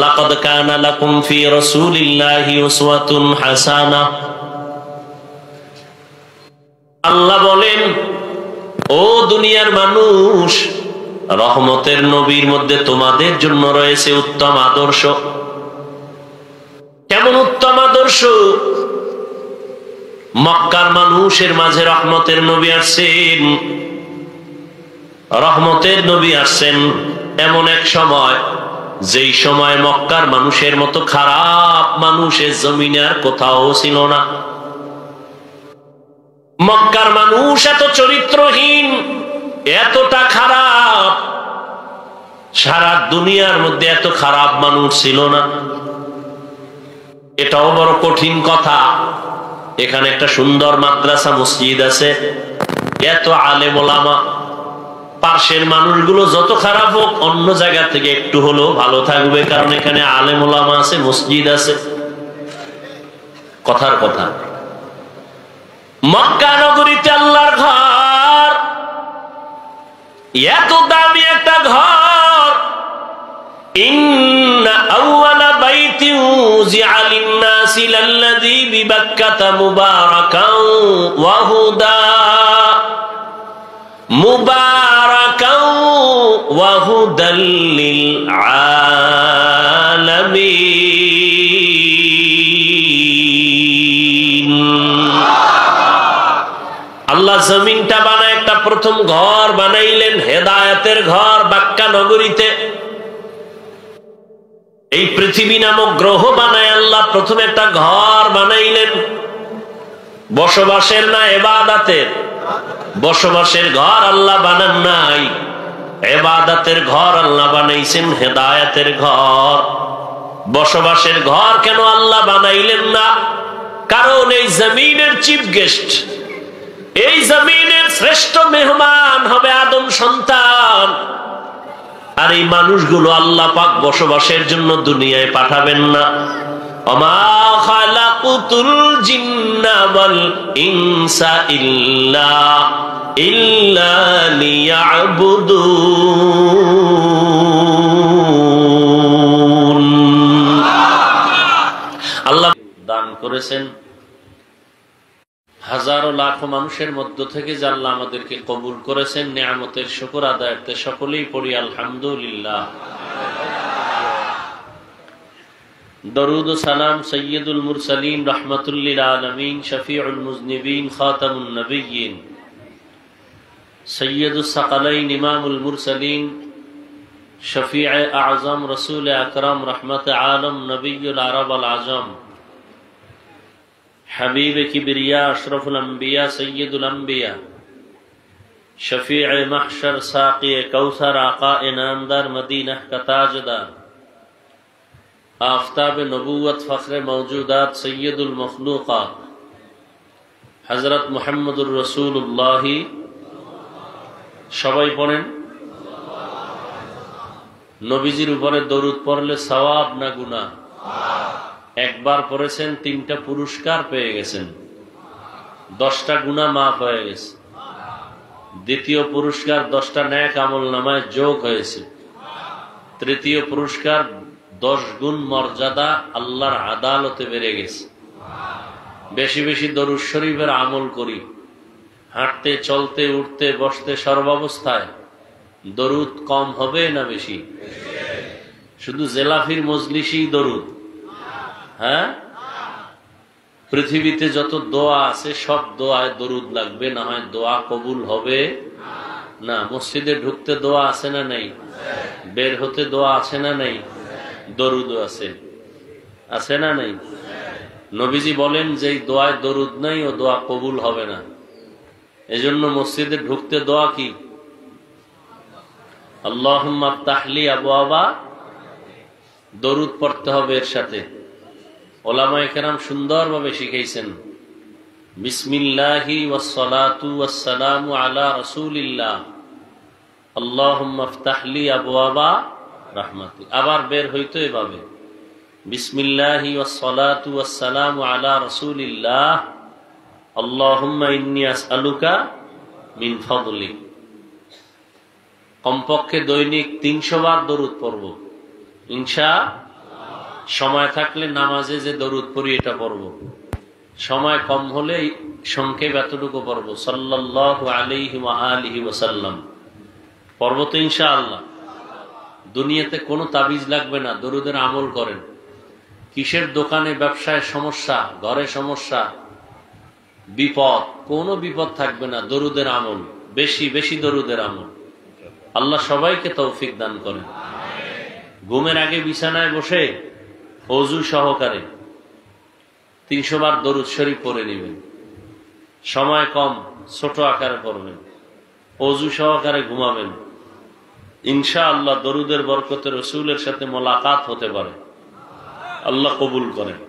লাকাদ কানা লাকুম ফি রাসূলিল্লাহি উসওয়াতুন হাসানাহ। আল্লাহ বলেন, ও দুনিয়ার মানুষ, রহমতের নবীর মধ্যে তোমাদের জন্য রয়েছে উত্তম আদর্শ। কেমন উত্তম আদর্শ? মক্কার মানুষের মাঝে রহমতের নবী আসছেন। রহমতের নবী আসছেন এমন এক সময়, যেই সময় মক্কার মানুষের মতো খারাপ মানুষের জমিনে আর কোথাও ছিল না। মক্কার মানুষ এত চরিত্রহীন, এতটা খারাপ, সারা দুনিয়ার মধ্যে এত খারাপ মানুষ ছিল না। এটাও বড় কঠিন কথা। এখানে একটা সুন্দর মাদ্রাসা মসজিদ আছে, এত আলেম ওলামা, পার্শ্বের মানুষগুলো যত খারাপ হোক অন্য জায়গা থেকে একটু হলেও ভালো থাকবে, কারণ এখানে আলেম ওলামা আছে, মসজিদ আছে। কথার কথা। মক্কা নগরীতে আল্লাহর ঘর, এত দামি একটা ঘর। ইন্না আউওয়ালা বাইতিন উযিআ লিন-নাসি লাল্লাযী বিবাক্কাতা মুবারাকান ওয়া হুদা, মুবারাকান ওয়া হুদাল লিল আলামিন। আল্লাহ জমিনটা বানায় একটা প্রথম ঘর বানাইলেন, হেদায়েতের ঘর বাক্কা নগরীতে। এই পৃথিবী নামক গ্রহ বানায় আল্লাহ প্রথম একটা ঘর বানাইলেন, বসবাসের না ইবাদতের? বসবাসের ঘর আল্লাহ বানান নাই, ইবাদতের ঘর আল্লাহ বানাইছেন, হেদায়েতের ঘর। বসবাসের ঘর কেন আল্লাহ বানাইলেন না? কারণ এই জমিনের চিফ গেস্ট, এই জমিনের শ্রেষ্ঠ মেহমান হবে আদম সন্তান। আর এই মানুষগুলো আল্লাহ পাক বসবাসের জন্য দুনিয়ায় পাঠাবেন না। ওমা খালাকুতুল জিন্না ওয়াল ইনসা ইল্লা লিয়াবুদুন। আল্লাহ দান করেছেন হাজারো লাখো মানুষের মধ্য থেকে, যে আল্লাহ আমাদেরকে কবুল করেছেন, নিয়ামতের শুকর আদায়ার্থে সকলেই পড়ি আলহামদুলিল্লাহ। দরুদ ও সালাম সৈয়দুল মুরসালিন রাহমাতুল লিল আলামিন শফিউল মুজনিবিন খাতামুন নবিয়্যিন সৈয়দুস সাকালাইন ইমামুল মুরসালিন শফিউ আযম রাসূল আকরাম রাহমাত আলম নবিয়ুল আরব আল আজম হাবিব কিবরিয়া আশরাফুল আম্বিয়া সৈয়দুল আম্বিয়া শফিউ মাহশর সাকি কৌসর আকা ইনামদার মদিনা কা তাজদার आफताब नबूवत फ़ख्र मौजूदात सैयदुल मखलूक़ात हज़रत मुहम्मदुर रसूलुल्लाह। सबाई पढ़ेन नबीजिर उपरे दरूद पढ़ले सवाब ना गुनाह। एक बार पढ़ेছেন 3টা पुरस्कार পেয়ে গেছেন, 10টা গুনাহ মাফ হয়ে গেছে। দ্বিতীয় পুরস্কার 10টা নেক আমলনামায় যোগ হয়েছে। তৃতীয় পুরস্কার 10 গুণ মর্যাদা আল্লাহর আদালতে বেড়ে গেছে। বেশি বেশি দরুদ শরীফের আমল করি, হাঁটতে চলতে উঠতে বসতে সর্বাবস্থায় দরুদ কম হবে না বেশি? শুধু জেলাফির মজলিসি দরুদ? হ্যাঁ, পৃথিবীতে যত দোয়া আছে সব দোয়ায় দরুদ লাগবে, না হয় দোয়া কবুল হবে না। মসজিদে ঢুকতে দোয়া আছে না নাই? বের হতে দোয়া আছে না নাই? দরুদ আছে, আছে না নাই? নবীজি বলেন যে দোয়ায় দরুদ নাই ও দোয়া কবুল হবে না। এজন্য মসজিদে ঢুকতে দোয়া কি? আল্লাহুম্মা আফতাহলি আবওয়াবা, দরুদ পড়তে হবে এর সাথে। ওলামায়ে কেরাম সুন্দরভাবে শিখাইছেন, বিসমিল্লাহি ওয়াসসালাতু ওয়াসসালামু আলা রাসূলিল্লাহ আল্লাহুম্মা আফতাহলি আবওয়াবা রাহমাতি। আবার বের হইতো এভাবে, বিসমিল্লাহি ওয়াসসালাতু ওয়াসসালামু আলা রাসূলিল্লাহ আল্লাহুম্মা ইন্নী আসআলুকা মিন ফাদলিক। কমপক্ষে দৈনিক 300 বার দরুদ পড়ব ইনশাআল্লাহ। সময় থাকলে নামাজে যে দরুদ পড়ি এটা পড়ব, সময় কম হলে সংক্ষেপ এতটুকু পড়ব, সাল্লাল্লাহু আলাইহি ওয়া আলিহি ওয়াসাল্লাম পড়ব তো ইনশাআল্লাহ। দুনিয়াতে কোনো তাবিজ লাগবে না, দরুদের আমল করেন। কিসের দোকানে ব্যবসায় সমস্যা, ঘরে সমস্যা, বিপদ, কোনো বিপদ থাকবে না, দরুদের আমল, বেশি বেশি দরুদের আমল। আল্লাহ সবাইকে তৌফিক দান করেন। ঘুমের আগে বিছানায় বসে ওযু সহকারে 300 বার দরুদ শরীফ পড়ে নেবেন। সময় কম, ছোট আকারে পড়বেন, ওযু সহকারে ঘুমাবেন। ইনশাআল্লাহ দরুদের বরকতে রাসূলের সাথে মোলাকাত হতে পারে। আল্লাহ কবুল করেন।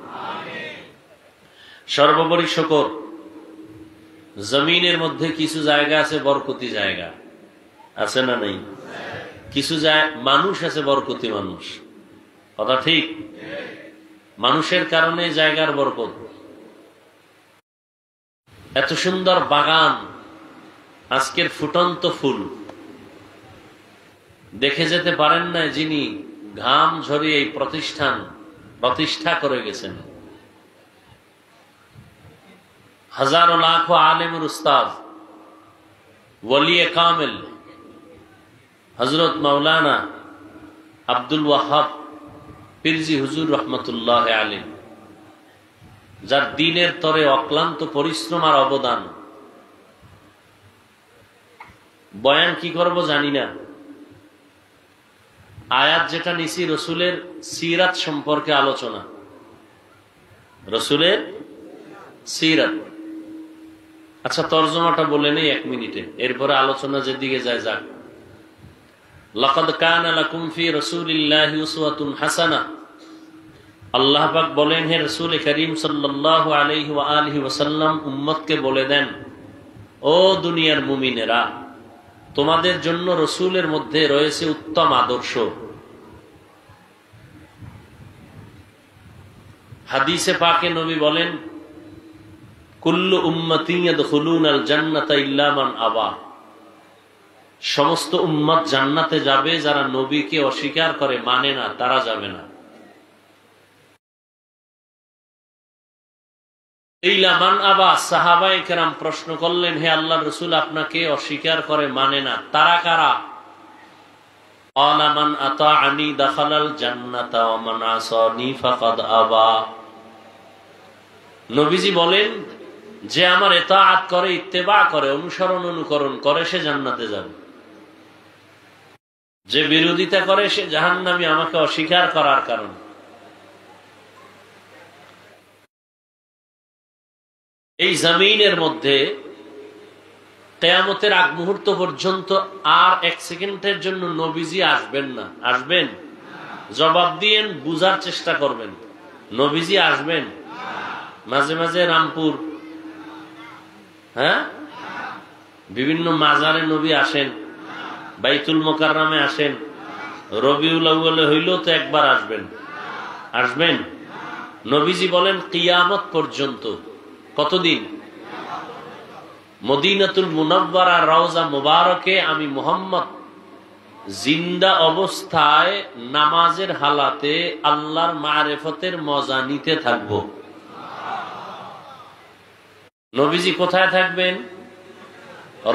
সর্বোপরি শুকর, জমিনের মধ্যে কিছু জায়গা আছে বরকতি জায়গা, আছে না নেই? কিছু মানুষ আছে বরকতি মানুষ, কথা ঠিক? মানুষের কারণে জায়গার বরকত। এত সুন্দর বাগান, আজকের ফুটন্ত ফুল দেখে যেতে পারেন না যিনি ঘাম ঝরিয়ে এই প্রতিষ্ঠা করে গেছেন। হাজারো লাখো আলেমের উস্তাদ, ওয়ালিয়ে কামেল হযরত মাওলানা আব্দুল ওয়াহাব পীরজি হুজুর রহমতুল্লাহ আলাইহি, যার দ্বীনের তরে অক্লান্ত পরিশ্রম আর অবদান। বয়ান কি করব জানি না, আয়াত যেটা নিছি রসুলের সিরাত সম্পর্কে আলোচনা, রসুলের সিরাত। আচ্ছা তরজমাটা বলে নেই 1 মিনিটে, এরপরে আলোচনা যেদিকে যায় যাক। লাকাদ কানা লাকুম ফি রাসূলিল্লাহি উসওয়াতুন হাসানাহ, আল্লাহ পাক বলেন হে রাসূল করিম সাল্লাল্লাহু আলাইহি ওয়া আলিহি ওয়াসাল্লাম উম্মতকে বলে দেন, ও দুনিয়ার মুমিনেরা, তোমাদের জন্য রসুলের মধ্যে রয়েছে উত্তম আদর্শ। হাদিসে পাকে নবী বলেন, কুল্লু উম্মতি ইয়াদখুলুনাল জান্নাতা ইল্লা মান আবা, সমস্ত উম্মত জান্নাতে যাবে, যারা নবীকে অস্বীকার করে, মানে না, তারা যাবে না। ইল্লা মান আবা, সাহাবায়ে কেরাম প্রশ্ন করলেন, হে আল্লাহর রাসূল, আপনাকে অস্বীকার করে, মানে না, তারা কারা? ক্বালা মান আতাআনি দাখালাল জান্নাতা ওয়া মান আসানি ফাকাদ আবা। নবীজি বলেন, যে আমার ইতাআত করে, ইত্তেবা করে, অনুকরণ করে, সে জান্নাতে যাবে। যে বিরোধিতা করে সে জাহান্নামী, আমাকে অস্বীকার করার কারণে। এই জমিনের মধ্যে কিয়ামতের আগ মুহূর্ত পর্যন্ত আর 1 সেকেন্ডের জন্য নবীজি আসবেন না। আসবেন? জবাব দিয়েন, বুঝার চেষ্টা করবেন। নবীজি আসবেন? মাঝে মাঝে রামপুর, হ্যাঁ, বিভিন্ন মাজারে নবী আসেন, বাইতুল মুকাররমে আসেন, রবিউল আউয়ালে হইলেও তো একবার আসবেন। আসবেন? নবীজি বলেন কিয়ামত পর্যন্ত। কতদিন? মদিনাতুল মুনাওয়ারা রওজা মুবারকে আমি মুহাম্মদ জিন্দা অবস্থায় নামাজের হালাতে আল্লাহর মারিফতের মজা নিতে থাকব। নবীজি কোথায় থাকবেন?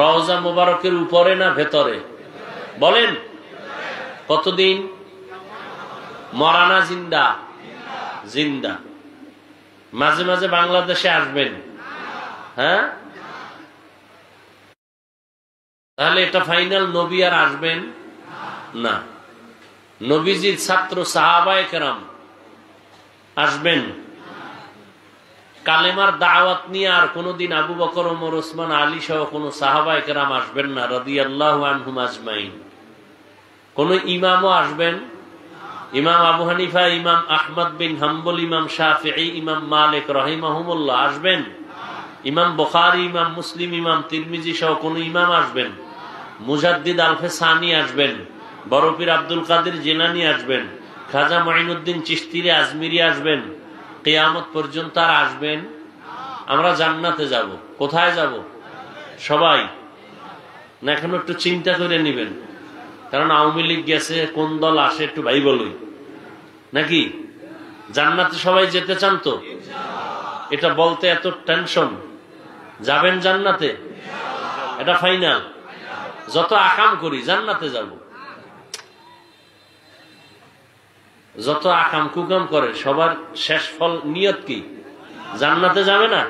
রওজা মুবারকের উপরে না ভেতরে? বলেন কতদিন? মরা না জিন্দা? জিন্দা। মাঝে মাঝে বাংলাদেশে আসবেন, হ্যাঁ? তাহলে এটা ফাইনাল, নবী আর আসবেন না। নবীজির ছাত্র সাহাবায়ে কেরাম আসবেন। কালেমার দাওয়াত নিয়ে আর কোনদিন আবু বকর, ওমর, ওসমান, আলী সহ কোন সাহাবায়ে কেরাম আসবেন না রাদিয়াল্লাহু আনহুম আজমাইন। কোন ইমামও আসবেন? ইমাম আবু হানিফা, ইমাম আহমদ বিন হাম্বল, ইমাম শাফিঈ, ইমাম মালিক রাহিমাহুমুল্লাহ আসবেন? ইমাম বুখারী, ইমাম মুসলিম, ইমাম তিরমিজি সহ কোন ইমাম আসবেন? মুজাদ্দিদ আলফে সানি আসবেন, বড় পীর আব্দুল কাদের জিলানী আসবেন, খাজা মুঈনুদ্দিন চিশতি আজমিরি আসবেন? কিয়ামত পর্যন্ত আর আসবেন? আমরা জান্নাতে যাব। কোথায় যাব? সবাই না? এখন একটু চিন্তা করে নেবেন, কারণ আওয়ামী লীগ গেছে, কোন দল আসে একটু ভাই বলই নাকি? জান্নাতে সবাই যেতে চান তো? এটা বলতে এত টেনশন? যাবেন জান্নাতে? এটা ফাইনাল? যত আকাম করি জান্নাতে যাব। যত আকাম কুকাম করে সবার শেষ ফল নিয়ত কি? জান্নাতে যাবে না?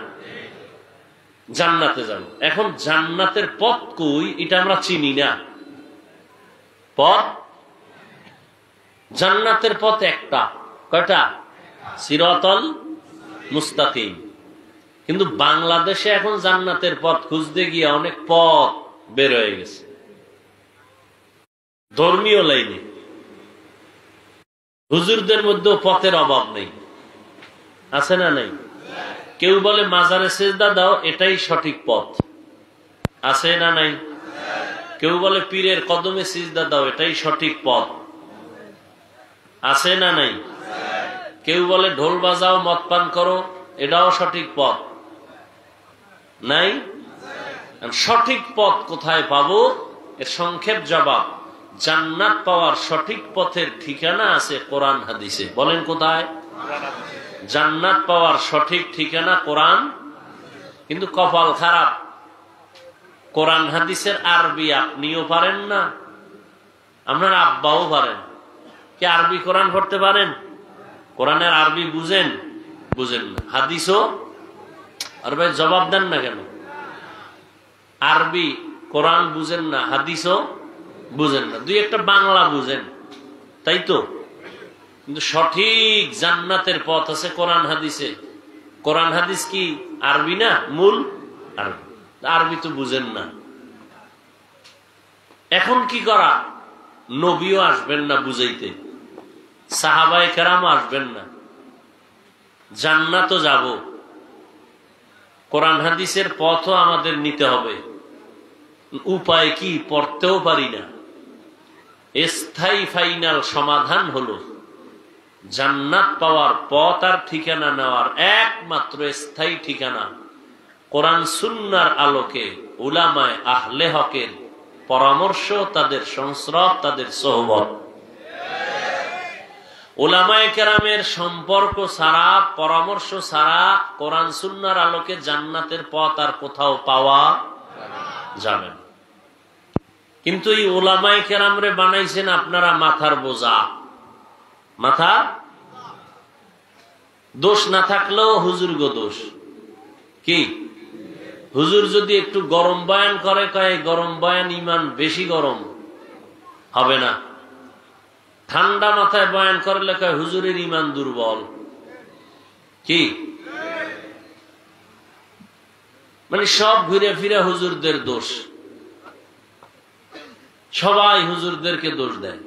জান্নাতে যাব। এখন জান্নাতের পথ কই এটা আমরা চিনি না। পথ, জান্নাতের পথ একটা। কয়টা? সিরাতাল মুস্তাকিম। কিন্তু বাংলাদেশে এখন জান্নাতের পথ খুঁজতে গিয়ে অনেক পথ বের হয়ে গেছে ধর্মীয় লাইনে। হুজুরদের মধ্যেও পথের অভাব নেই, আছে না নাই? কেউ বলে মাজারে সেজদা দাও, এটাই সঠিক পথ, আছে না নাই? কেউ বলে পীরের কদমে সিজদা দাও, এটাই সঠিক পথ, আছে না নাই? কেউ বলে ঢোল বাজাও মদ পান করো, এটাও সঠিক পথ, নাই? সঠিক পথ কোথায় পাবো? এর সংক্ষেপ জবাব, জান্নাত পাওয়ার সঠিক পথের ঠিকানা আছে কোরআন হাদিসে। বলেন কোথায়? জান্নাত পাওয়ার সঠিক ঠিকানা কোরআন। কিন্তু কপাল খারাপ, কোরআন হাদিসের আরবি আপনিও পারেন না, আপনার আব্বাও পারেন। কি আরবি কোরআন পড়তে পারেন? কোরআনের আরবি বুঝেন? বুঝেন না। হাদিসও? আর ভাই জবাব দেন না কেন? আরবি কোরআন বুঝেন না, হাদিসও বুঝেন না, দুই একটা বাংলা বুঝেন, তাই তো? কিন্তু সঠিক জান্নাতের পথ আছে কোরআন হাদিসে। কোরআন হাদিস কি আরবি না? মূল আরবি। আরবি তো বুঝেন না। এখন কি করা? নবীও আসবেন না বুঝাইতে, সাহাবায়ে কেরাম আসবেন না, জান্নাতও যাব, কোরআন হাদিসের পথও আমাদের নিতে হবে। উপায় কি? পড়তেও পারি না। স্থায়ী ফাইনাল সমাধান হলো জান্নাত পাওয়ার পথ আর ঠিকানা নেওয়ার একমাত্র স্থায়ী ঠিকানা কোরআন সুন্নাহর আলোকে উলামায়ে আহলে হকের পরামর্শ, তাদের সংস্রব, তাদের সোহবত। উলামায়ে কেরামের সম্পর্ক ছাড়া, পরামর্শ ছাড়া কোরআন সুন্নাহর আলোকে জান্নাতের পথ আর কোথাও পাওয়া যাবে না। কিন্তু এই উলামায়ে কেরামরে বানাইছেন আপনারা মাথার বোঝা। মাথা দোষ না থাকলেও হুজুর গো দোষ। কি? হুজুর যদি একটু গরম বয়ান করে, কয় গরম বয়ান ইমান বেশি গরম হবে না। ঠান্ডা মাথায় বয়ান করলে কয় হুজুরের ইমান দুর্বল। কি? মানে সব ঘুরে ফিরে হুজুরদের দোষ, সবাই হুজুরদেরকে দোষ দেয়।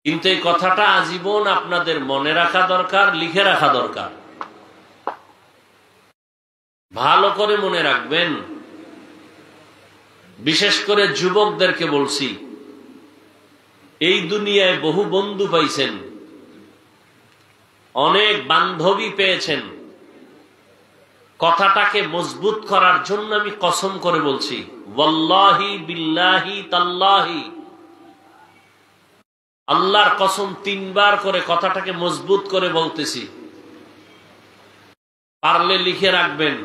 কিন্তু এই কথাটা আজীবন আপনাদের মনে রাখা দরকার, লিখে রাখা দরকার। ভালো করে মনে রাখবেন। বিশেষ করে যুবকদেরকে বলছি, এই দুনিয়ায় বহু বন্ধু পাইছেন, অনেক বান্ধবী পেয়েছেন। কথাটাকে মজবুত করার জন্য আমি কসম করে বলছি, ওয়াল্লাহি বিল্লাহি তাল্লাহি, আল্লাহর কসম 3 বার করে কথাটাকে মজবুত করে বলতেছি। পারলে লিখে রাখবেন,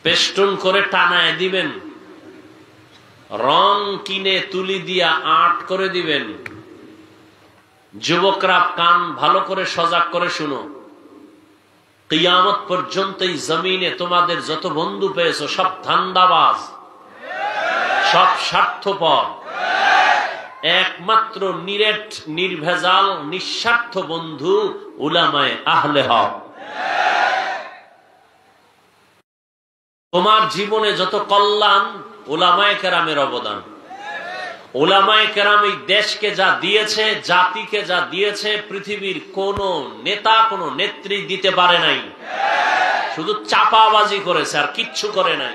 পেস্টন করে টানায় দিবেন, রং কিনে তুলি দিয়া আর্ট করে দিবেন। যুবকরা কান ভালো করে সজাগ করে শুনো, কিয়ামত পর্যন্ত এই জমিনে তোমাদের যত বন্ধু পেয়েছো সব ধান্দাবাজ, সব স্বার্থপর। একমাত্র নিরেট, নির্ভেজাল, নিঃস্বার্থ বন্ধু উলামায়ে আহলে হক। তোমার জীবনে যত কল্যাণ, উলামায়ে কেরামের অবদান। উলামায়ে কেরাম এই দেশকে যা দিয়েছে, জাতিকে যা দিয়েছে, পৃথিবীর কোন নেতা, কোন নেত্রী দিতে পারে নাই। শুধু চাপাবাজি করেছে, আর কিচ্ছু করে নাই।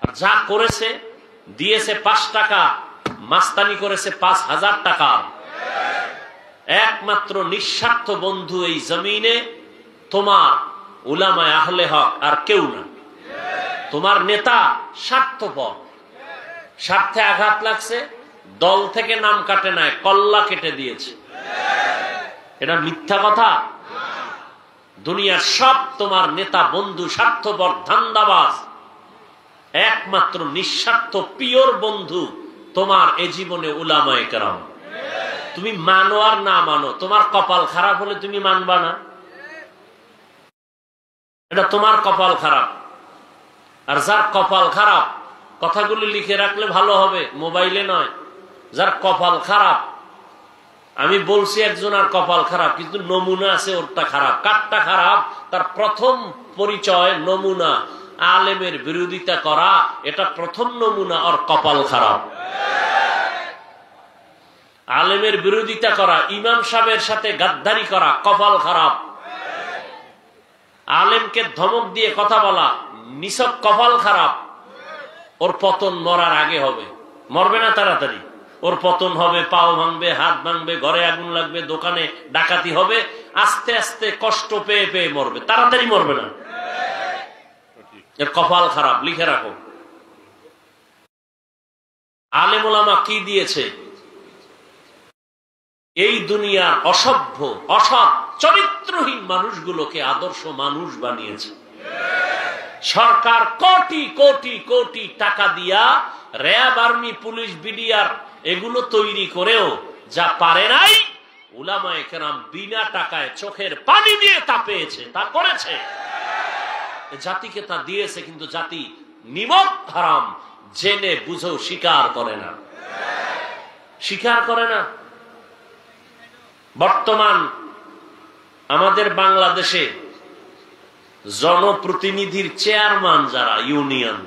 আর যা করেছে, দিয়েছে 5 টাকা, মাস্তানি করেছে 5000 টাকা। একমাত্র নিঃস্বার্থ বন্ধু এই জমিনে তোমার উলামায়ে আহলে হক, আর কেউ না। তোমার নেতা স্বার্থপর, স্বার্থে আঘাত লাগছে, দল থেকে নাম কাটে নাই, কল্লা কেটে দিয়েছে। এটা মিথ্যা কথা। দুনিয়ার সব তোমার নেতা বন্ধু স্বার্থপর ধান্দাবাজ, একমাত্র নিঃস্বার্থ পিওর বন্ধু তোমার এ জীবনে উলামায়ে কেরাম। তুমি মানো আর না মানো, তোমার কপাল খারাপ হলে তুমি মানবা না, এটা তোমার কপাল খারাপ। আর যার কপাল খারাপ, কথাগুলি লিখে রাখলে ভালো হবে, মোবাইলে নয়। যার কপাল খারাপ, আমি বলছি একজন আর কপাল খারাপ, কিন্তু নমুনা আছে ওরটা খারাপ। কারটা খারাপ? তার প্রথম পরিচয় নমুনা আলেমের বিরোধিতা করা, এটা প্রথম নমুনা ওর কপাল খারাপ। আলেমের বিরোধিতা করা, ইমাম সাহেবের সাথে গাদ্দারি করা, কপাল খারাপ। আলেমকে ধমক দিয়ে কথা বলা, নিছক কপাল খারাপ। ওর পতন মরার আগে হবে, মরবে না তাড়াতাড়ি। ওর পতন হবে, পাও ভাঙবে, হাত ভাঙবে, ঘরে আগুন লাগবে, দোকানে ডাকাতি হবে, আস্তে আস্তে কষ্ট পেয়ে পেয়ে মরবে, তাড়াতাড়ি মরবে না। এর কপাল খারাপ, লিখে রাখো। আলেম ওলামা কি দিয়েছে? এই দুনিয়ার অসভ্য, অসৎ, চরিত্রহীন মানুষগুলোকে আদর্শ মানুষ বানিয়েছে। সরকার কোটি কোটি কোটি টাকা দিয়া র্যাব, আর্মি, পুলিশ, বিডিআর এগুলো তৈরি করেও যা পারে নাই, উলামায়ে কেরাম বিনা টাকায় চোখের পানি দিয়ে তা পেয়েছে, তা করেছে। জাতিকে তা দিয়েছে, কিন্তু জাতি নিমক হারাম জেনে বুঝেও স্বীকার করে না, স্বীকার করে না। বর্তমান আমাদের বাংলাদেশে জনপ্রতিনিধির চেয়ারম্যান যারা, ইউনিয়ন,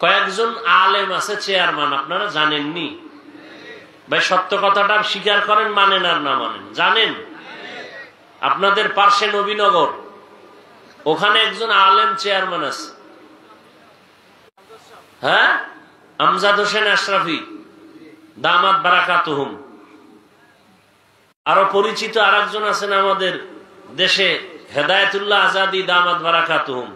কয়েকজন আলেম আছে চেয়ারম্যান, আপনারা জানেননি? ভাই সত্য কথাটা স্বীকার করেন, মানেন আর না মানেন, জানেন? আপনাদের পার্শ্বে নবীনগর, ওখানে একজন আলেম চেয়ারম্যান আছে। হ্যাঁ, আমজাদ হোসেন আশরাফি দামাত বারাকাতুহুম। আরো পরিচিত আর একজন আছেন আমাদের দেশে, হেদায়েতুল্লাহ আজাদি দামাত বারাকাতুহুম।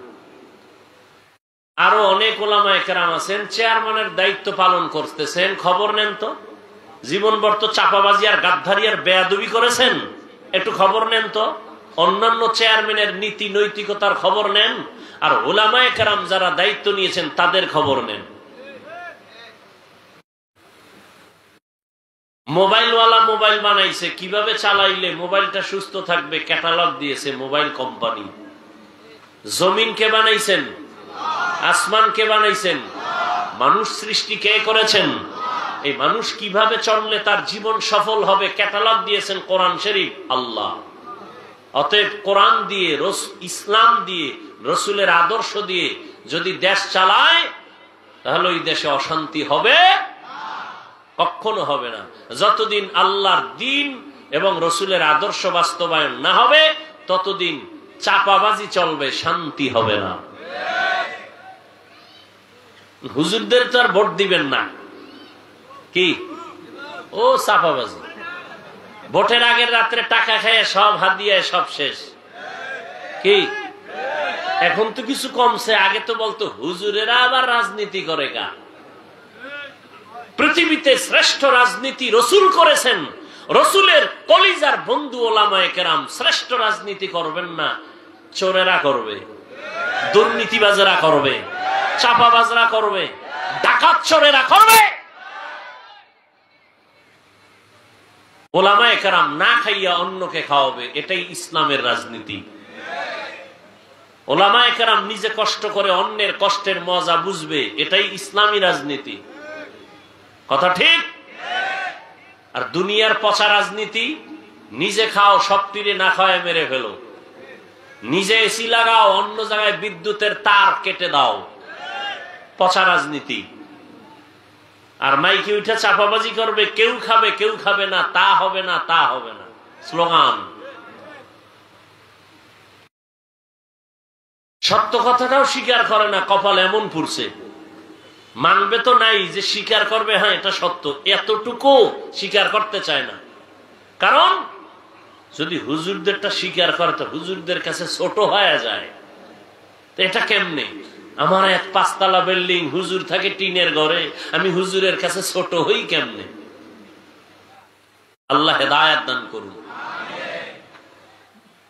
আরো অনেক ওলামায়ে কেরাম আছেন, চেয়ারম্যানের দায়িত্ব পালন করতেছেন। খবর নেন তো, জীবনভর তো চাপাবাজি আর গাদ্দারি আর বেয়াদবি করেছেন, একটু খবর নেন তো। অন্যান্য চেয়ারম্যানের নীতি নৈতিকতার খবর নেন, আর ওলামায়ে কেরাম যারা দায়িত্ব নিয়েছেন তাদের খবর নেন। মোবাইলওয়ালা মোবাইল বানাইছে, কিভাবে চালাইলে মোবাইলটা সুস্থ থাকবে ক্যাটালগ দিয়েছে মোবাইল কোম্পানি। জমিন কে বানাইছেন? আসমান কে বানাইছেন? মানুষ সৃষ্টি কে করেছেন? এই মানুষ কিভাবে চললে তার জীবন সফল হবে ক্যাটালগ দিয়েছেন কোরআন শরীফ, আল্লাহ। অতএব কোরআন দিয়ে, ইসলাম দিয়ে, রসুলের আদর্শ দিয়ে যদি দেশ চালায়, তাহলে ওই দেশে অশান্তি হবে? কখনো হবে না। যতদিন আল্লাহর দ্বীন এবং রসুলের আদর্শ বাস্তবায়ন না হবে, ততদিন চাপাবাজি চলবে, শান্তি হবে না। হুজুরদের তো আর ভোট দিবেন না, কি ও চাপাবাজি। ভোটের আগের রাত্রে টাকা খায় সব হাদিয়া, সব শেষ। কি এখন তো কিছু কমছে, আগে তো বলতো হুজুরেরা আবার রাজনীতি করে গা। পৃথিবীতে শ্রেষ্ঠ রাজনীতি রসুল করেছেন, রসুলের কলিজার বন্ধু ওলামায়ে কেরাম। শ্রেষ্ঠ রাজনীতি করবেন না, চোরেরা করবে, দুর্নীতিবাজেরা করবে, চাপাবাজরা করবে, ডাকাত চোরেরা করবে। ওলামায়ে কেরাম না খাইয়া অন্যকে খাওয়াবে, এটাই ইসলামের রাজনীতি। ওলামায়ে কেরাম নিজে কষ্ট করে অন্যের কষ্টের মজা বুঝবে, এটাই ইসলামী রাজনীতি। কথা ঠিক? আর দুনিয়ার পচা রাজনীতি, নিজে খাও সবটিরে না খাওয়ায় মেরে ফেলো, নিজে এসি লাগাও, অন্য জায়গায় বিদ্যুতের তার কেটে দাও, পচা রাজনীতি। আর মাইকে উঠে চাপাবাজি করবে, কেউ খাবে কেউ খাবে না, তা হবে না, তা হবে না, স্লোগান। সত্য কথাটাও স্বীকার করে না, কপাল এমন পুড়ছে। মানবে তো নাই যে স্বীকার করবে হ্যাঁ এটা সত্য, এতটুকু স্বীকার করতে চায় না। কারণ যদি হুজুরদেরটা স্বীকার করে তো হুজুরদের কাছে ছোট হয়ে যায়। তো এটা কেমনে? আমার এক 5 তলা বিল্ডিং, হুজুর থাকে টিনের ঘরে, আমি হুজুরের কাছে ছোট হই কেমনে? আল্লাহ হেদায়েত দান করুন।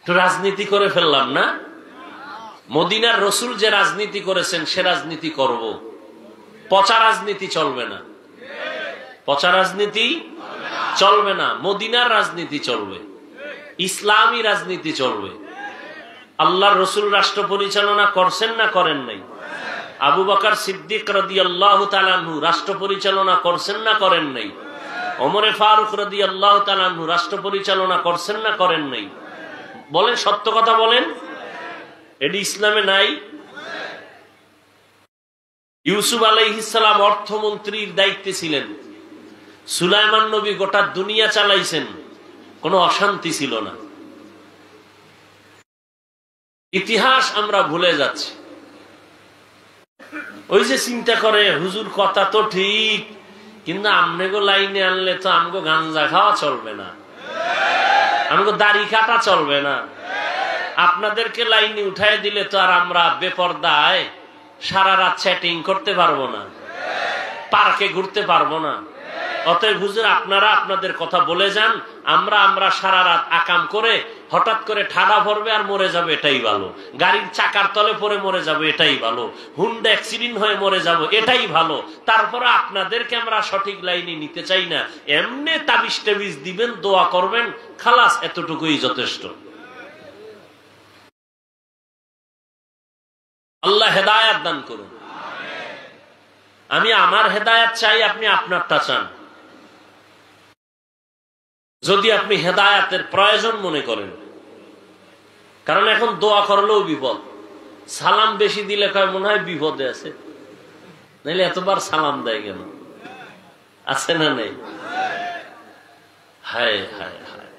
একটু রাজনীতি করে ফেললাম না? মদিনার রসুল যে রাজনীতি করেছেন সে রাজনীতি করব। পচা রাজনীতি চলবে না, পচা রাজনীতি চলবে না। মদিনার রাজনীতি চলবে, ইসলামী রাজনীতি চলবে। আল্লাহর রসুল রাষ্ট্র পরিচালনা করছেন না করেন নাই? আবু বকর সিদ্দিক রাদিয়াল্লাহু তাআলা আনহু রাষ্ট্র পরিচালনা করছেন না করেন নাই? ওমরে ফারুক রাদিয়াল্লাহু তাআলা আনহু রাষ্ট্র পরিচালনা করছেন না করেন নাই? বলেন, সত্য কথা বলেন, এটি ইসলামে নাই? ইউসুফ আলাইহিস সালাম অর্থমন্ত্রীর দায়িত্বে ছিলেন, সুলাইমান নবী গোটা দুনিয়া চালাইছেন, কোনো অশান্তি ছিল না। ইতিহাস আমরা ভুলে যাচ্ছি। ওই যে চিন্তা করে হুজুর কথা তো ঠিক, কিন্তু আমগো লাইনে আনলে তো আমগো গাঞ্জা খাওয়া চলবে না, আমগো দাড়ি কাটা চলবে না, আপনাদেরকে লাইনে উঠাই দিলে তো আর আমরা বেপরদায় সারা রাত চ্যাটিং করতে পারবো না, পার্কে ঘুরতে পারবো না। অতএব হুজুর আপনারা আপনাদের কথা বলে যান, আমরা সারা রাত আকাম করে হঠাৎ করে ঠাডা পড়বে আর মরে যাবে, এটাই ভালো। গাড়ির চাকার তলে পড়ে মরে যাবে, এটাই ভালো। হুন্ডা অ্যাক্সিডেন্ট হয়ে মরে যাবো, এটাই ভালো। তারপরে আপনাদেরকে আমরা সঠিক লাইনে নিতে চাই না, এমনি তাবিজ টাবিজ দিবেন, দোয়া করবেন, খালাস, এতটুকুই যথেষ্ট। আল্লাহ হেদায়াত দান করুন। আমি আমার হেদায়াত চাই, আপনি আপনারটা চান। যদি আপনি হেদায়াতের প্রয়োজন মনে করেন, কারণ এখন দোয়া করলেও বিপদ। সালাম বেশি দিলে কয় মনে হয় বিপদে আছে, নাইলে এতবার সালাম দেয় কেন? আছে না নেই? হায় হায় হায়,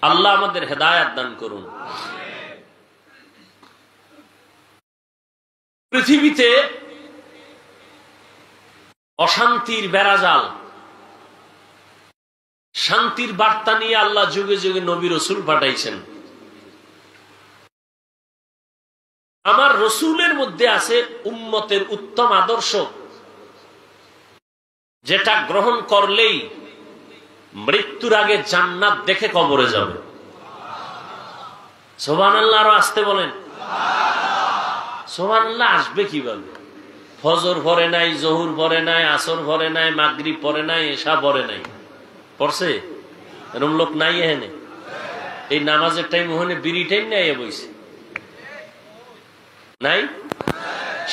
আল্লাহ আমাদের হেদায়াত দান করুন। পৃথিবীতে অশান্তির বেড়াজাল, শান্তির বার্তা নিয়ে আল্লাহ যুগে যুগে নবী রসুল পাঠাইছেন। আমার রসুলের মধ্যে আছে উম্মতের উত্তম আদর্শ, যেটা গ্রহণ করলেই মৃত্যুর আগে জান্নাত দেখে কবরে যাবে। সুবহানাল্লাহ, আরো আসতে বলেন। সুবহানাল্লাহ আসবে কিভাবে? ফজর পড়ে নাই, জহুর পড়ে নাই, আসর পড়ে নাই, মাগরিব পড়ে নাই, এশা পড়ে নাই। পড়ছে? এরকম লোক নাই এখানে? এই নামাজের টাইম ওখানে বিড়ি টাইম নাই বইছে নাই?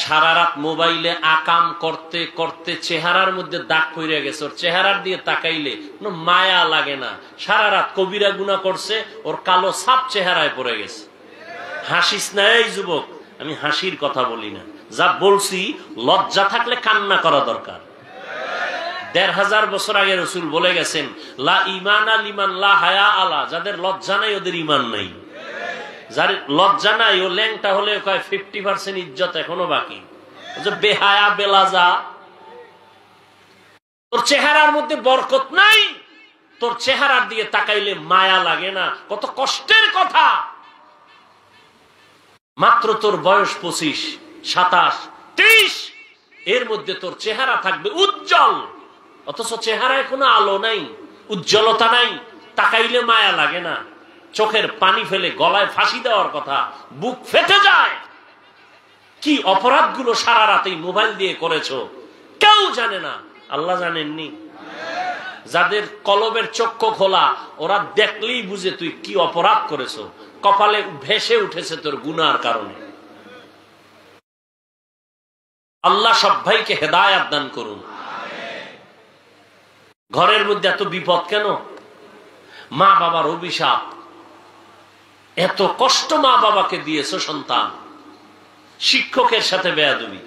সারা রাত মোবাইলে আকাম করতে করতে চেহারার মধ্যে দাগ পড়ে গেছে, ওর চেহারার দিয়ে তাকাইলে কোনো মায়া লাগে না। সারা রাত কবিরা গুনাহ করছে, ওর কালো ছাপ চেহারায় পড়ে গেছে। হাসিস না এই যুবক, আমি হাসির কথা বলি না, যা বলছি লজ্জা থাকলে কান্না করা দরকার। ১৫০০ বছর আগে রসুল বলে গেছেন, লা ঈমানা লিমান লা হায়া আলা, যাদের লজ্জা নাই ওদের ঈমান নাই। যার লজ্জা নাই ও ল্যাংটা হলে কয় 50% ইজ্জত এখনো বাকি। বেহায়া বেলাজা, তোর চেহারার মধ্যে বরকত নাই, তোর চেহারার দিকে তাকাইলে মায়া লাগে না। কত কষ্টের কথা। মাত্র তোর বয়স 25, 27, 30, এর মধ্যে তোর চেহারা থাকবে উজ্জ্বল, অথচ চেহারায় কোনো আলো নাই, উজ্জ্বলতা নাই, তাকাইলে মায়া লাগে না। চোখের পানি ফেলে গলায় ফাঁসি দেওয়ার কথা, বুক ফেটে যায়। কি অপরাধগুলো সারা রাতেই মোবাইল দিয়ে করেছো কেউ জানে না, আল্লাহ জানেননি। যাদের কলবের চক্ষু খোলা, ওরা দেখলেই বুঝে তুই কি অপরাধ করেছো, কপালে ভেসে উঠেছে তোর গুনার কারণে। আল্লাহ সব ভাইকে হেদায়াত দান করুন। ঘরের মধ্যে এত বিপদ কেন? মা বাবার অভিশাপ। এত কষ্ট মা বাবাকে দিয়েছো সন্তান, শিক্ষকের সাথে বেয়াদবি,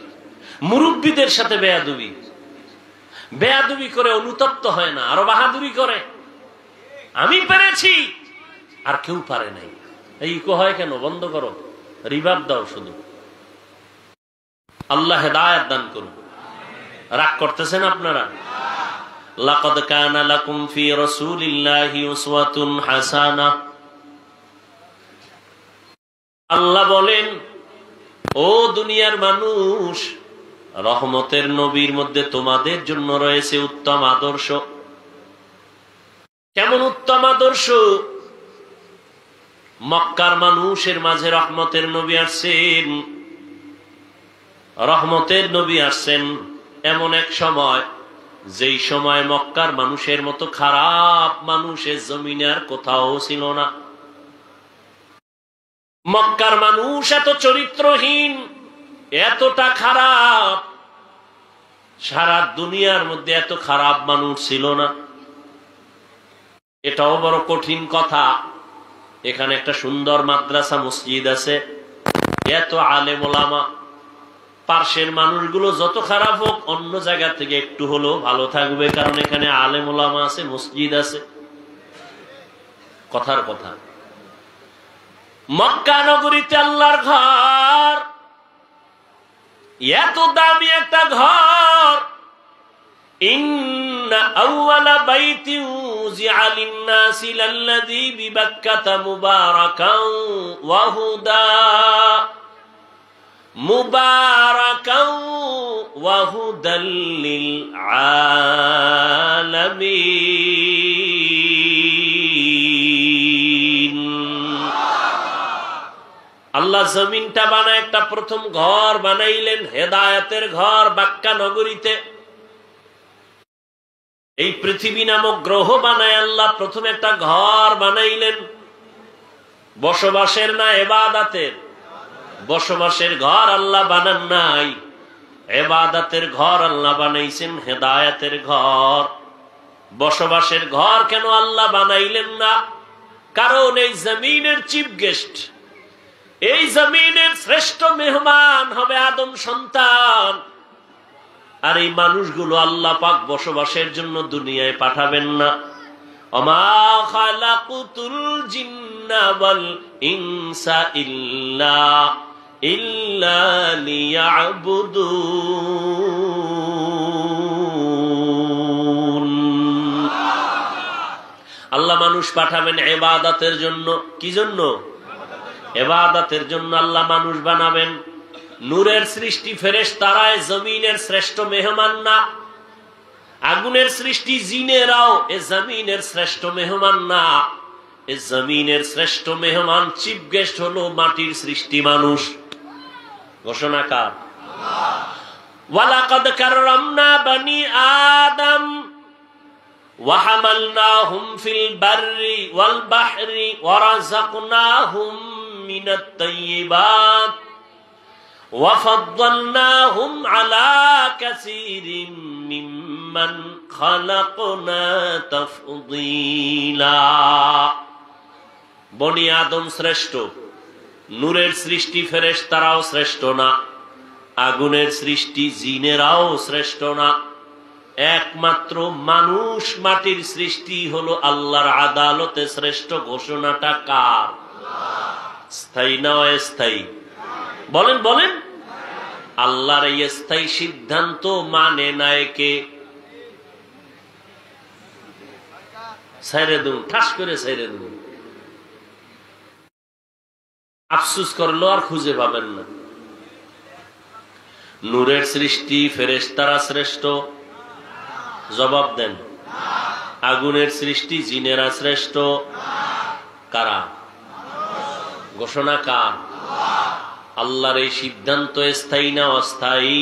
মুরব্বীদের সাথে বেয়াদবি, বেয়াদবি করে অনুতপ্ত হয় না, আরো বাহাদুরি করে, আমি পেরেছি আর কেউ পারে নাই। এই ইকো হয় কেন? বন্ধ করো, রিভাব দাও শুধু। আল্লাহ হেদায়াত দান করুন। রাগ করতেছেন আপনারা? লাকাদ কানা লাকুম ফি রাসূলিল্লাহি উসওয়াতুন হাসানাহ। আল্লাহ বলেন, ও দুনিয়ার মানুষ, রহমতের নবীর মধ্যে তোমাদের জন্য রয়েছে উত্তম আদর্শ। কেমন উত্তম আদর্শ? মক্কার মানুষের মাঝে রহমতের নবী আসছেন, রহমতের নবী আসছেন এমন এক সময়, যেই সময় মক্কার মানুষের মতো খারাপ মানুষের জমিনে আর কোথাও ছিল না। মক্কার মানুষ এত চরিত্রহীন, এতটা খারাপ, সারা দুনিয়ার মধ্যে এত খারাপ মানুষ ছিল না। এটাও বড় কঠিন কথা। এখানে একটা সুন্দর মাদ্রাসা মসজিদ আছে, এত আলেম ওলামা, পার্শ্বের মানুষগুলো যত খারাপ হোক অন্য জায়গা থেকে একটু হলেও ভালো থাকবে, কারণ এখানে আলেম ওলামা আছে, মসজিদ আছে। কথার কথা, মক্কা নগরীতে আল্লাহর ঘর, এত দামি একটা ঘর। ইন্না আউওয়ালা বাইতিন উযিআ লিন-নাসি লাল্লাযী বিবাক্কাতা মুবারাকান ওয়া হুদা, মুবারাকান ওয়া হুদাল লিল আলামিন। আল্লাহ জমিনটা বানায় একটা প্রথম ঘর বানাইলেন, হেদায়েতের ঘর বাক্কা নগরীতে। এই পৃথিবী নামক গ্রহ বানায় আল্লাহ প্রথম একটা ঘর বানাইলেন, বসবাসের না ইবাদতের? বসবাসের ঘর আল্লাহ বানান নাই, ইবাদতের ঘর আল্লাহ বানাইছেন, হেদায়েতের ঘর। বসবাসের ঘর কেন আল্লাহ বানাইলেন না? কারণ এই জমিনের চিফ গেস্ট, এই জমিনের শ্রেষ্ঠ মেহমান হবে আদম সন্তান। আর এই মানুষগুলো আল্লাহ পাক বসবাসের জন্য দুনিয়ায় পাঠাবেন না। ওমা খালাকুতুল জিন্না ওয়াল ইনসা ইল্লা লিয়াবুদুন। আল্লাহ মানুষ পাঠাবেন ইবাদতের জন্য। কি জন্য? ইবাদতের জন্য আল্লাহ মানুষ বানাবেন। নূরের সৃষ্টি ফেরেশতারায় জমিনের শ্রেষ্ঠ মেহমান না, আগুনের সৃষ্টি জিনেরাও এ জমিনের শ্রেষ্ঠ মেহমান না। এ জমিনের শ্রেষ্ঠ মেহমান, চিফ গেস্ট হলো মাটির সৃষ্টি মানুষ। ঘোষণাকার ওয়ালাকাদ কাররামনা বানি আদম ওয়া হামালনাহুম ফিল বাররি ওয়াল বাহরি ওয়া রাযাকনাহুম মিনাত তাইয়্যিবাত ওয়া ফাদ্দালনাহুম আলা কাসীরিম মিম্মান খালাকনা তাফদীলা। বনি আদম শ্রেষ্ঠ, নূরের সৃষ্টি ফেরেশতারাও শ্রেষ্ঠ না, আগুনের সৃষ্টি জিনেরাও শ্রেষ্ঠ না। একমাত্র মানুষ মাটির সৃষ্টি হলো আল্লাহর আদালতে শ্রেষ্ঠ। ঘোষণাটা কার? স্থায়ী না অস্থায়ী? বলেন বলেন। আল্লাহর এই স্থায়ী সিদ্ধান্ত মানে নাই কে? ছেড়ে দিন, ঠাস করে ছেড়ে দিন। আফসুস করলো আর খুঁজে পাবেন না। নূরের সৃষ্টি ফেরেশতারা শ্রেষ্ঠ? জবাব দেন। আগুনের সৃষ্টি জিনেরা শ্রেষ্ঠ? কারা? ঘোষণা কার? আল্লাহর এই সিদ্ধান্ত স্থায়ী না অস্থায়ী?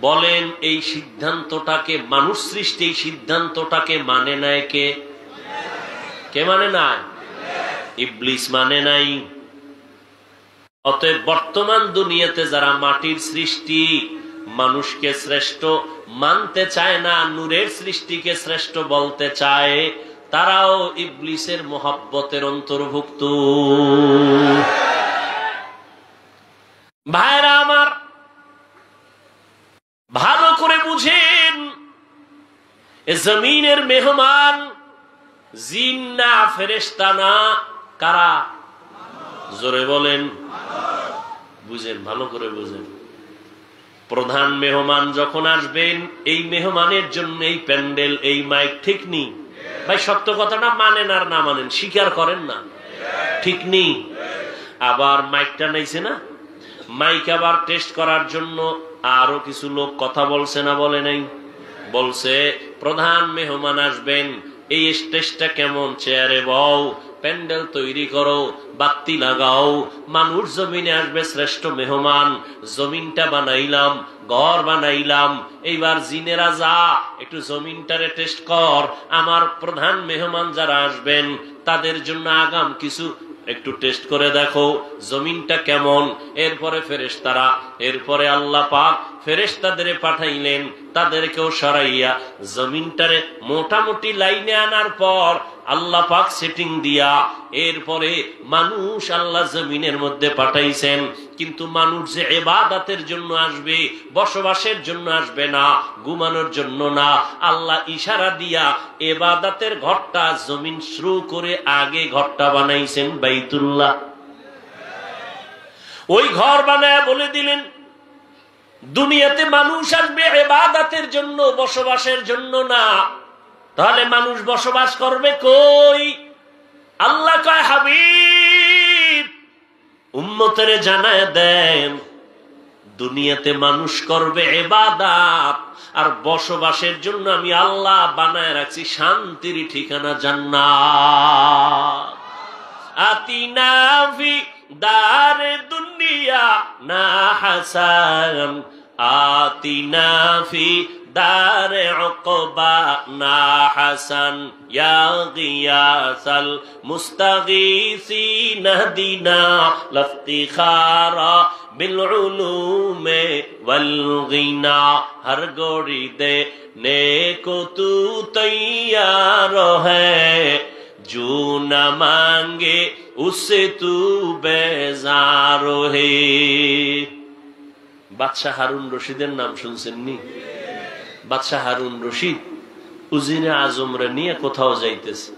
বলেন, এই সিদ্ধান্তটাকে মানুষ সৃষ্টি, এই সিদ্ধান্তটাকে মানে নাই কে? কে মানে নাই? ইবলিস মানে নাই। অতএব বর্তমান দুনিয়াতে যারা মাটির সৃষ্টি মানুষকে শ্রেষ্ঠ মানতে চায় না, নূরের সৃষ্টিকে শ্রেষ্ঠ বলতে চায়, তারাও ইবলিসের মোহাব্বতের অন্তর্ভুক্ত। ভাইরা আমার, ভালো করে বুঝেন, এ জমিনের মেহমান জিন না, ফেরেশতা না, কারা? জোরে বলেন। বুঝেন, ভালো করে বুঝেন। প্রধান মেহমান যখন আসবেন, এই মেহমানের জন্য এই প্যান্ডেল, এই মাইক, ঠিক নেই? ভাই সত্য কথাটা মানেন আর না মানেন, স্বীকার করেন না, ঠিক নেই? আবার মাইকটা নাইছে না, মাইক আবার টেস্ট করার জন্য আরো কিছু লোক কথা বলছে না বলে নাই? বলছে প্রধান মেহমান আসবেন, এই স্টেজটা কেমন, চেয়ারে বউ, প্যান্ডেল তৈরি করো, বাতি লাগাও, মানুষ জমিনে আসবে শ্রেষ্ঠ মেহমান। জমিনটা বানাইলাম, ঘর বানাইলাম, এইবার জিনেরা যা একটু জমিনটারে টেস্ট কর, আমার প্রধান মেহমান যারা আসবেন তাদের জন্য আগাম কিছু একটু টেস্ট করে দেখো জমিনটা কেমন। এরপরে ফেরেশতারা, এরপরে আল্লাহ পাক ফেরেশতাদের পাঠাইলেন, তাদেরকেও সরাইয়া জমিনটারে মোটামুটি লাইনে আনার পর আল্লাহ পাক সেটিং দিয়া এরপরে মানুষ আল্লাহ জমিনের মধ্যে পাঠাইছেন। কিন্তু মানুষ যে ইবাদতের জন্য আসবে, বসবাসের জন্য আসবে না, ঘুমানোর জন্য না, আল্লাহ ইশারা দিয়া ইবাদতের ঘরটা জমিন শুরু করে আগে ঘরটা বানাইছেন বাইতুল্লাহ। ওই ঘর বানায় বলে দিলেন দুনিয়াতে মানুষ আসবে ইবাদতের জন্য, বসবাসের জন্য না। তাহলে মানুষ বসবাস করবে কই? আল্লাহ কয় হাবিব উম্মতের জানায় দেন দুনিয়াতে মানুষ করবে ইবাদত, আর বসবাসের জন্য আমি আল্লাহ বানায় রাখছি শান্তির ঠিকানা জান্নাত। আতিনা ফি দারে দুনিয়া না হাসান, আতিনা ফি দারে উকবা না হাসান, ইয়া গিয়াসাল মুস্তাগীসিন দিনা লফতিখারা বিল উলুমে ওয়াল গিনা। হর গোড়ি দে নেকো তু তৈয়ার হ্যায়, जो न मांगे उससे तू बेजार है। বাদশাহ হারুন রশিদের নাম শুনছেননি? বাদশাহ হারুন রশিদ উজিরে আজমরে নিয়ে কোথাও যাইতেছে,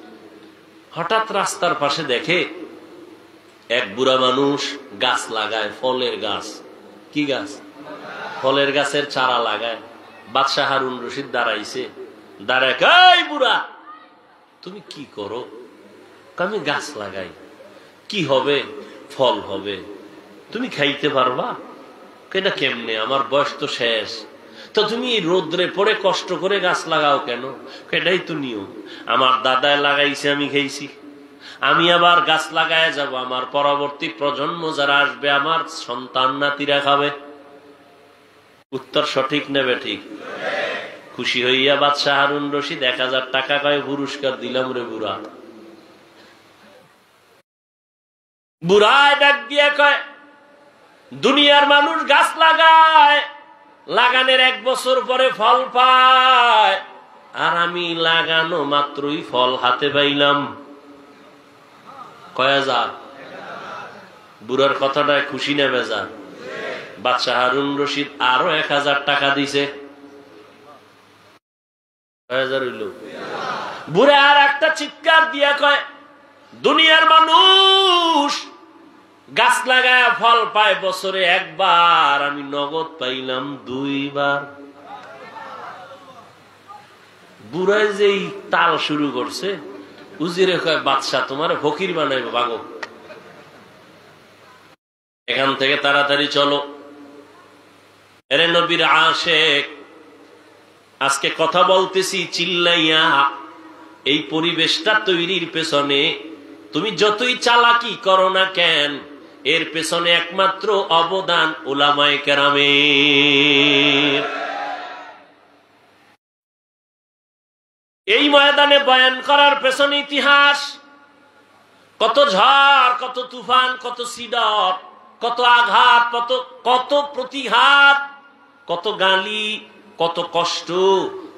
হঠাৎ রাস্তার পাশে দেখে এক বুড়া মানুষ গাছ লাগায়, ফলের গাছ। কি গাছ? ফলের গাছের চারা লাগায়। বাদশাহ হারুন রশিদ দাঁড়াইছে, দাঁড়ায় কই বুড়া তুমি কি করো? আমি গাছ লাগাই। কি হবে? ফল হবে। তুমি খাইতে পারবা? কেনা কেমনে? আমার বয়স তো শেষ। তো তুমি রোদ্রে পড়ে কষ্ট করে গাছ লাগাও কেন? এটাই তো নিয়ম। আমার দাদায় লাগাইছে, আমি খাইছি, আমি আবার গাছ লাগায় যাব, আমার পরবর্তী প্রজন্ম যারা আসবে আমার সন্তান নাতিরা খাবে। উত্তর সঠিক নেবে ঠিক? খুশি হইয়া বাদশাহ হারুন রশিদ 1000 টাকা কয় পুরস্কার দিলাম রে বুড়া। বুড়ায় ডাক দিয়া কয় দুনিয়ার মানুষ গাছ লাগায়, লাগানোর 1 বছর পরে ফল পায়, আর আমি লাগানো মাত্রই ফল হাতে পাইলাম। কয় হাজার? বুড়ার কথাটায় খুশি না বেজার? বাদশাহ হারুন রশিদ আরো 1000 টাকা দিছে। বুড়ে আর একটা চিৎকার দিয়া কয় দুনিয়ার মানুষ গাছ লাগায় ফল পায় বছরে 1 বার, আমি নগদ পাইলাম 2 বার। বুড়ায় যেই তাল শুরু করছে, উজিরে কয় বাদশাহ তোমার ফকির বানাইব, ভাগো এখান থেকে, তাড়াতাড়ি চলো। এরে নবীর আশেক, আজকে কথা বলতেছি চিল্লাইয়া। এই পরিবেশটা তৈরির পেছনে তুমি যতই চালাকি করো না কেন, এর পেছনে একমাত্র অবদান উলামায়ে কেরামের। এই ময়দানে বয়ান করার পেছনে ইতিহাস, কত ঝড়, কত তুফান, কত সিডর, কত আঘাত, কত প্রতিঘাত, কত গালি, কত কষ্ট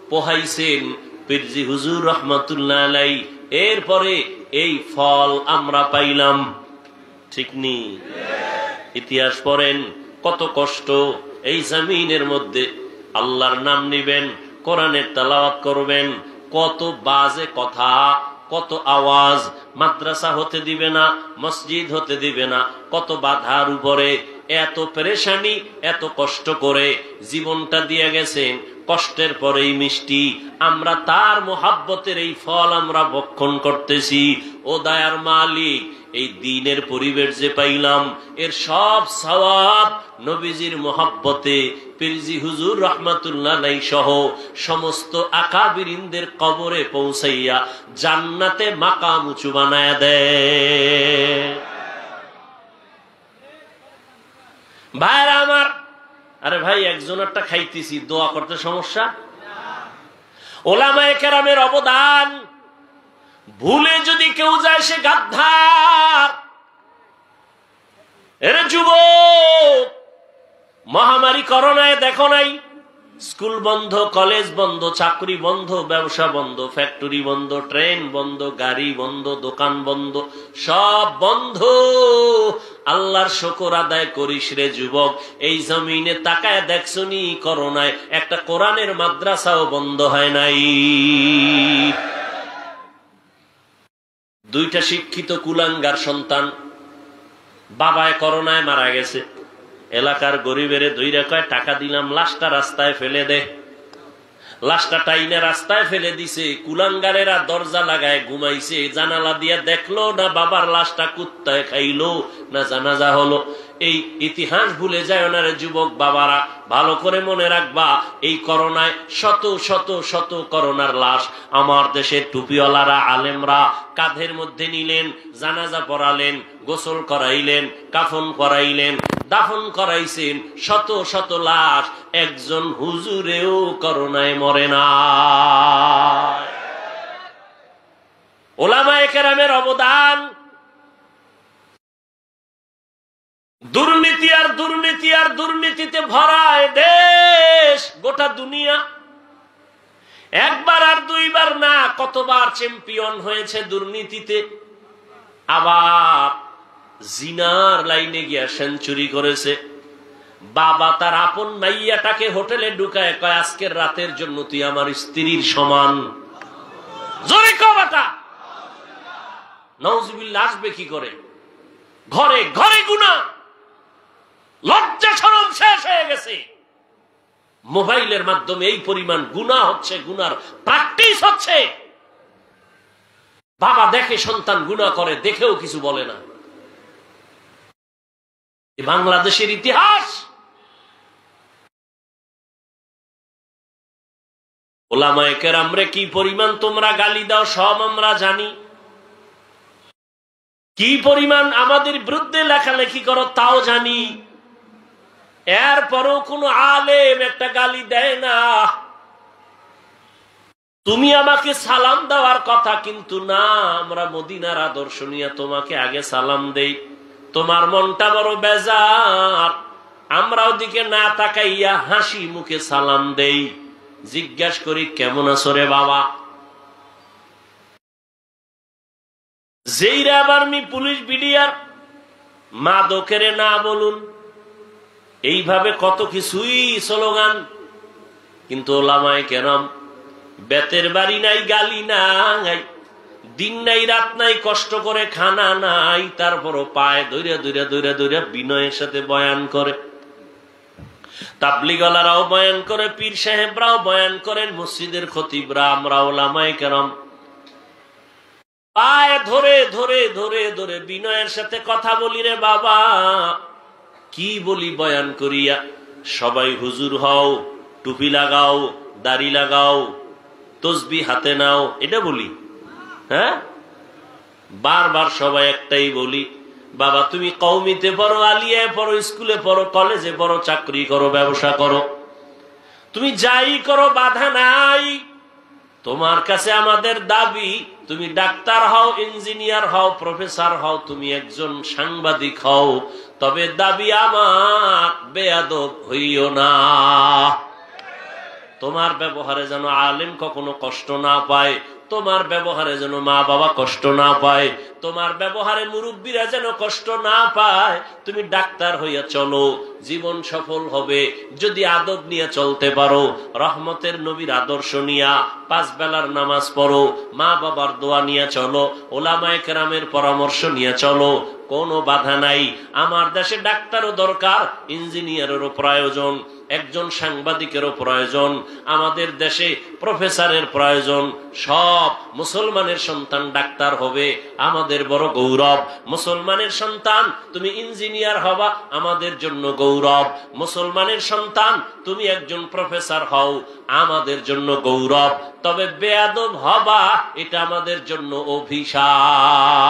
পোহাইছেন পীরজি হুজুর রহমাতুল্লাহ আলাইহি। এরপরে এই ফল আমরা পাইলাম, ঠিক নি? ইতিহাস পড়েন, কত কষ্ট। এই জমিনের মধ্যে আল্লাহর নাম নিবেন, কোরআনের তেলাওয়াত করবেন, কত বাজে কথা, কত আওয়াজ, মাদ্রাসা হতে দিবে না, মসজিদ হতে দিবে না, কত বাধার উপরে, এত পেরেশানি, এত কষ্ট করে জীবনটা দিয়ে গেছেন। কষ্টের পরেই মিষ্টি, আমরা তার মোহাব্বতের এই ফল আমরা ভক্ষণ করতেছি। ও দয়ার মালিক, এই দ্বীনের পরিবেশ যে পাইলাম, এর সব সওয়াব নবীজির মোহাব্বতে পীরজি হুজুর রাহমাতুল্লাহ আলাইহি সহ সমস্ত আকাবিরিনদের কবরে পৌঁছাইয়া জান্নাতে মাকাম উঁচু বানায়া দেয়। ভাইরা আমার, আরে ভাই একজনেরটা খাইতেছি, দোয়া করতে সমস্যা? ওলামায়ে কেরামের অবদান ভুলে যদি কেউ যায় সে গাদ্দার। এরে যুবক, মহামারী করোনায় দেখো নাই, স্কুল বন্ধ, কলেজ বন্ধ, চাকরি বন্ধ, ব্যবসা বন্ধ, ফ্যাক্টরি বন্ধ, ট্রেন বন্ধ, গাড়ি বন্ধ, দোকান বন্ধ, সব বন্ধ। আল্লাহর শুকর আদায় করিস রে যুবক। এই জমিনে তাকায় দেখছনি, করোনায় একটা কোরআনের মাদ্রাসাও বন্ধ হয় নাই। দুইটা শিক্ষিত কুলাঙ্গার সন্তান বাবায় করোনায় মারা গেছে। এলাকার গরিবের ধইরা কয় টাকা দিলাম, লাশটা রাস্তায় ফেলে দে। লাশটা টাইনে রাস্তায় ফেলে দিছে। কুলাঙ্গারেরা দরজা লাগায় ঘুমাইছে, জানালা দিয়া দেখলো না বাবার লাশটা কুত্তায় খাইলো না জানাজা হলো। এই ইতিহাস ভুলে যায় না রে যুবক বাবারা, ভালো করে মনে রাখবা। এই করোনায় শত শত শত করোনার লাশ আমার দেশের টুপিওয়ালারা আলেমরা কাঁধের মধ্যে নিলেন, জানাজা পড়ালেন, গোসল করাইলেন, কাফন করাইলেন, দাফন করাইছেন। শত শত লাশ, একজন হুজুরেও করোনায় মরে না। ওলামায়ে কেরামের অবদান। দুর্নীতি আর দুর্নীতি আর দুর্নীতিতে ভরায় দেশ, গোটা দুনিয়া। একবার আর দুইবার না, কতবার চ্যাম্পিয়ন হয়েছে দুর্নীতিতে। আবার জিনার লাইনে গিয়া সেঞ্চুরি করেছে। বাবা তার আপন মাইয়াটাকে হোটেলে ঢুকায় কয়, আজকের রাতের জন্য তুই আমার স্ত্রীর সমান। জোরে কবাটা নাউজুবিল্লাহ আসবে কি করে? ঘরে ঘরে গুনাহ, লজ্জা শরম শেষ হয়ে গেছে। মোবাইলের মাধ্যমে এই পরিমাণ গুনাহ হচ্ছে, গুনার প্র্যাকটিস হচ্ছে। বাবা দেখে সন্তান গুনাহ করে, দেখেও কিছু বলে না। বাংলাদেশের ইতিহাস। ওলামায়ে কেরামরে কি পরিমাণ তোমরা গালি দাও সব আমরা জানি। কি পরিমাণ আমাদের বিরুদ্ধে লেখালেখি করো তাও জানি। এরপরও কোন আলেম একটা গালি দেয় না। তুমি আমাকে সালাম দেওয়ার কথা, কিন্তু না, আমরা মদিনার আদর্শ নিয়ে তোমাকে আগে সালাম দেই। তোমার মনটা বড় বেজার, আমরা ওদিকে না তাকাইয়া হাসি মুখে সালাম দেই। জিজ্ঞাসা করি কেমন আছো রে বাবা। যেইরা আবার পুলিশ বিডিআর মাদকেরে না বলুন, এইভাবে কত কিছুই স্লোগান। কিন্তু ওলামায়ে কেরাম বেতের বাড়ি নাই, গালি নাই, দিন নাই রাত নাই, কষ্ট করে খানা নাই, তারপরও পায় ধৈর্য ধৈর্য ধৈর্য ধৈর্য বিনয়ের সাথে বয়ান করে। তাবলীগওয়ালারাও বয়ান করে, পীর সাহেবরাও বয়ান করেন, মসজিদের খতিবরা, আমরা ওলামায়ে কেরাম পায়ে ধরে ধরে ধরে ধরে বিনয়ের সাথে কথা বলি রে বাবা। কি বলি বয়ান করিয়া? সবাই হুজুর হও, টুপি লাগাও, দাড়ি লাগাও, তসবিহ হাতে নাও, এটা বলি। হ্যাঁ, বারবার সবাই একটাই বলি, বাবা তুমি কওমিতে পড়ো, আলিয়ায় পড়ো, স্কুলে পড়ো, কলেজে পড়ো, চাকরি করো, ব্যবসা করো, তুমি যাই করো বাধা নাই। তোমার কাছে আমাদের দাবি, তুমি ডাক্তার হও, ইঞ্জিনিয়ার হও, প্রফেসর হও, তুমি একজন সাংবাদিক হও, তবে দাবি আমার বেয়াদব হইও না। তোমার ব্যবহারে যেন আলেম কখনো কষ্ট না পায়, তোমার ব্যবহারে যেন মা বাবা কষ্ট না পায়, তোমার ব্যবহারে মুরব্বীরা যেন কষ্ট না পায়। তুমি ডাক্তার হইয়া চলো, জীবন সফল হবে যদি আদব নিয়ে চলতে পারো। রহমতের নবীর আদর্শ নিয়া 5 বেলার নামাজ পড়ো, মা বাবার দোয়া নিয়ে চলো, ওলামায়ে কেরামের পরামর্শ নিয়ে চলো, কোনো বাধা নাই। আমার দেশে ডাক্তারও দরকার, ইঞ্জিনিয়ারেরও প্রয়োজন। একজন সাংবাদিকেরও প্রয়োজন, আমাদের দেশে প্রফেসরের প্রয়োজন। সব মুসলমানের সন্তান ডাক্তার হবে, আমাদের বড় গৌরব। মুসলমানের সন্তান তুমি ইঞ্জিনিয়ার হবা, আমাদের জন্য গৌরব। মুসলমানের সন্তান তুমি একজন প্রফেসর হও, আমাদের জন্য গৌরব। তবে বেয়াদব হবা, এটা আমাদের জন্য অভিশাপ।